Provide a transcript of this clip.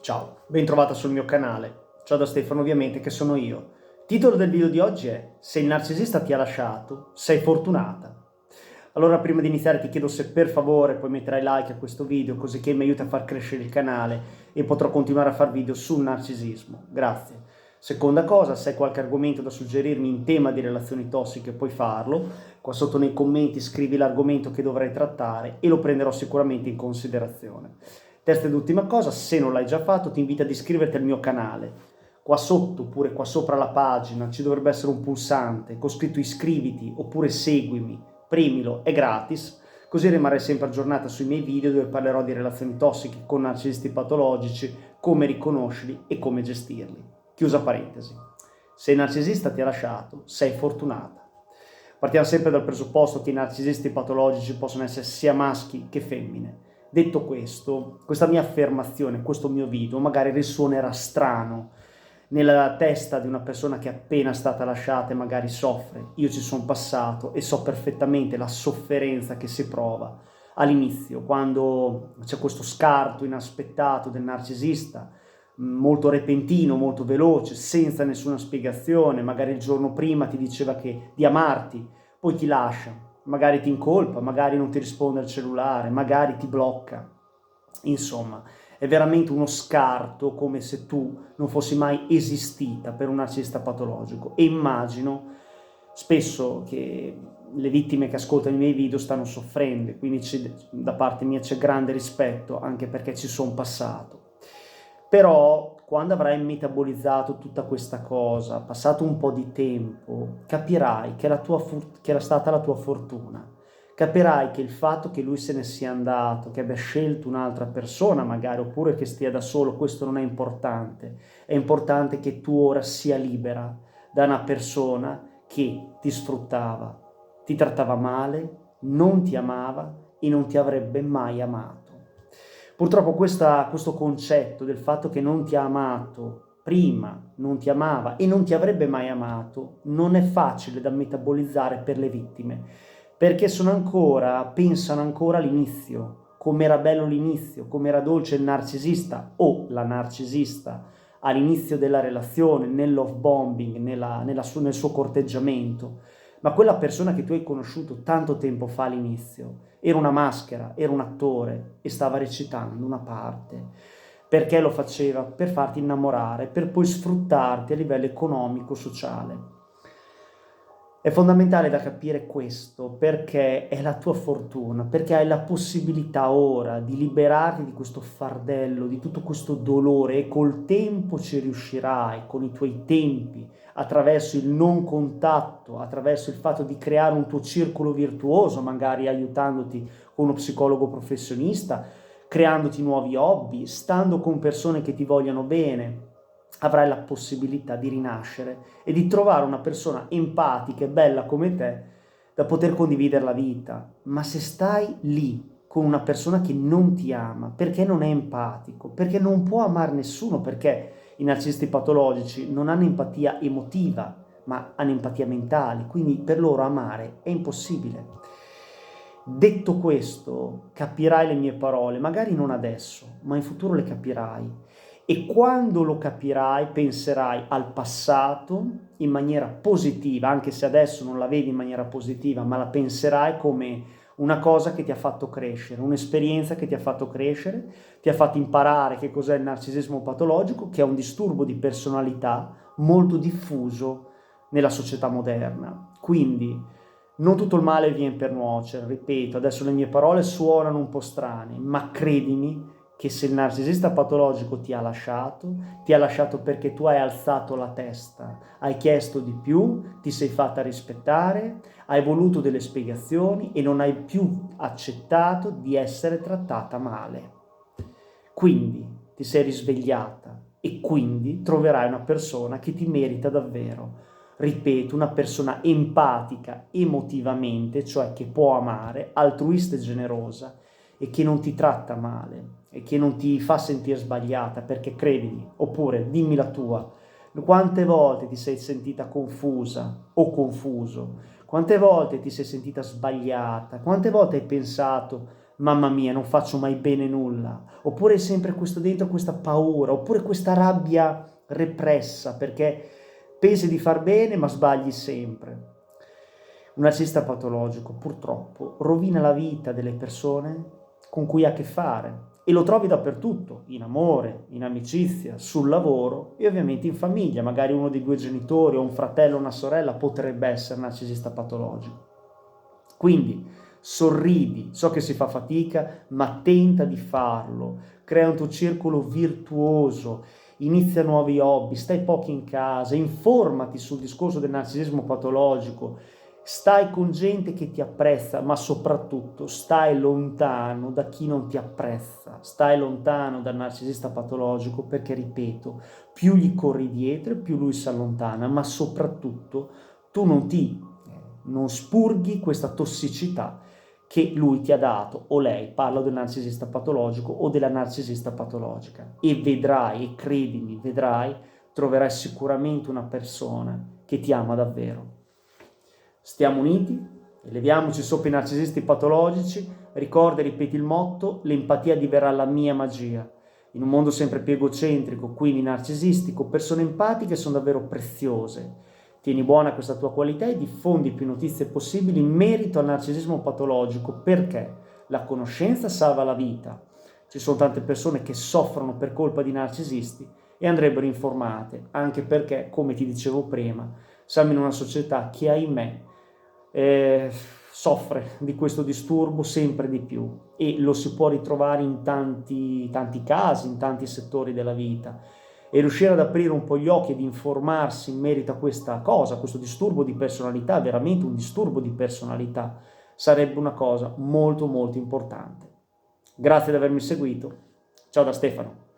Ciao, ben trovata sul mio canale. Ciao da Stefano ovviamente, che sono io. Titolo del video di oggi è: se il narcisista ti ha lasciato, sei fortunata. Allora, prima di iniziare ti chiedo se per favore puoi mettere like a questo video, così che mi aiuta a far crescere il canale e potrò continuare a fare video sul narcisismo. Grazie. Seconda cosa, se hai qualche argomento da suggerirmi in tema di relazioni tossiche puoi farlo. Qua sotto nei commenti scrivi l'argomento che dovrei trattare e lo prenderò sicuramente in considerazione. Terza ed ultima cosa, se non l'hai già fatto, ti invito ad iscriverti al mio canale. Qua sotto, oppure qua sopra la pagina, ci dovrebbe essere un pulsante con scritto iscriviti oppure seguimi, premilo, è gratis, così rimarrai sempre aggiornata sui miei video dove parlerò di relazioni tossiche con narcisisti patologici, come riconoscerli e come gestirli. Chiusa parentesi. Se il narcisista ti ha lasciato, sei fortunata. Partiamo sempre dal presupposto che i narcisisti patologici possono essere sia maschi che femmine. Detto questo, questa mia affermazione, questo mio video, magari risuonerà strano nella testa di una persona che è appena stata lasciata e magari soffre. Io ci sono passato e so perfettamente la sofferenza che si prova all'inizio, quando c'è questo scarto inaspettato del narcisista, molto repentino, molto veloce, senza nessuna spiegazione. Magari il giorno prima ti diceva di amarti, poi ti lascia, magari ti incolpa, magari non ti risponde al cellulare, magari ti blocca. Insomma, è veramente uno scarto, come se tu non fossi mai esistita per un narcisista patologico. E immagino spesso che le vittime che ascoltano i miei video stanno soffrendo, quindi da parte mia c'è grande rispetto, anche perché ci sono passato. Però quando avrai metabolizzato tutta questa cosa, passato un po' di tempo, capirai che era stata la tua fortuna. Capirai che il fatto che lui se ne sia andato, che abbia scelto un'altra persona magari, oppure che stia da solo, questo non è importante. È importante che tu ora sia libera da una persona che ti sfruttava, ti trattava male, non ti amava e non ti avrebbe mai amato. Purtroppo questo concetto del fatto che non ti ha amato prima, non ti amava e non ti avrebbe mai amato, non è facile da metabolizzare per le vittime, perché pensano ancora all'inizio, come era bello l'inizio, come era dolce il narcisista o la narcisista all'inizio della relazione, nel love bombing, nel suo corteggiamento. Ma quella persona che tu hai conosciuto tanto tempo fa all'inizio era una maschera, era un attore e stava recitando una parte. Perché lo faceva? Per farti innamorare, per poi sfruttarti a livello economico-sociale. È fondamentale da capire questo, perché è la tua fortuna, perché hai la possibilità ora di liberarti di questo fardello, di tutto questo dolore, e col tempo ci riuscirai, con i tuoi tempi, attraverso il non contatto, attraverso il fatto di creare un tuo circolo virtuoso, magari aiutandoti con uno psicologo professionista, creandoti nuovi hobby, stando con persone che ti vogliono bene. Avrai la possibilità di rinascere e di trovare una persona empatica e bella come te da poter condividere la vita. Ma se stai lì con una persona che non ti ama, perché non è empatico, perché non può amare nessuno, perché i narcisisti patologici non hanno empatia emotiva, ma hanno empatia mentale, quindi per loro amare è impossibile. Detto questo, capirai le mie parole, magari non adesso, ma in futuro le capirai. E quando lo capirai, penserai al passato in maniera positiva, anche se adesso non la vedi in maniera positiva, ma la penserai come una cosa che ti ha fatto crescere, un'esperienza che ti ha fatto crescere, ti ha fatto imparare che cos'è il narcisismo patologico, che è un disturbo di personalità molto diffuso nella società moderna. Quindi non tutto il male viene per nuocere, ripeto, adesso le mie parole suonano un po' strane, ma credimi che se il narcisista patologico ti ha lasciato perché tu hai alzato la testa, hai chiesto di più, ti sei fatta rispettare, hai voluto delle spiegazioni e non hai più accettato di essere trattata male. Quindi ti sei risvegliata e quindi troverai una persona che ti merita davvero. Ripeto, una persona empatica emotivamente, cioè che può amare, altruista e generosa, e che non ti tratta male e che non ti fa sentire sbagliata, perché credimi, oppure dimmi la tua, quante volte ti sei sentita confusa o confuso, quante volte ti sei sentita sbagliata, quante volte hai pensato mamma mia, non faccio mai bene nulla, oppure sempre questo dentro questa paura, oppure questa rabbia repressa perché pensi di far bene ma sbagli sempre. Un narcisista patologico purtroppo rovina la vita delle persone con cui ha a che fare e lo trovi dappertutto, in amore, in amicizia, sul lavoro e ovviamente in famiglia. Magari uno dei due genitori o un fratello o una sorella potrebbe essere narcisista patologico. Quindi sorridi, so che si fa fatica, ma tenta di farlo, crea un tuo circolo virtuoso, inizia nuovi hobby, stai poco in casa, informati sul discorso del narcisismo patologico, stai con gente che ti apprezza, ma soprattutto stai lontano da chi non ti apprezza, stai lontano dal narcisista patologico perché, ripeto, più gli corri dietro, più lui si allontana, ma soprattutto tu non spurghi questa tossicità che lui ti ha dato, o lei, parlo del narcisista patologico o della narcisista patologica, e vedrai, e credimi, vedrai, troverai sicuramente una persona che ti ama davvero. Stiamo uniti, eleviamoci sopra i narcisisti patologici, ricorda e ripeti il motto: l'empatia diverrà la mia magia. In un mondo sempre più egocentrico, quindi narcisistico, persone empatiche sono davvero preziose. Tieni buona questa tua qualità e diffondi più notizie possibili in merito al narcisismo patologico, perché la conoscenza salva la vita. Ci sono tante persone che soffrono per colpa di narcisisti e andrebbero informate, anche perché, come ti dicevo prima, siamo in una società che, ahimè, soffre di questo disturbo sempre di più e lo si può ritrovare in tanti casi, in tanti settori della vita, e riuscire ad aprire un po' gli occhi ed informarsi in merito a questa cosa, a questo disturbo di personalità, veramente un disturbo di personalità, sarebbe una cosa molto molto importante. Grazie di avermi seguito. Ciao da Stefano.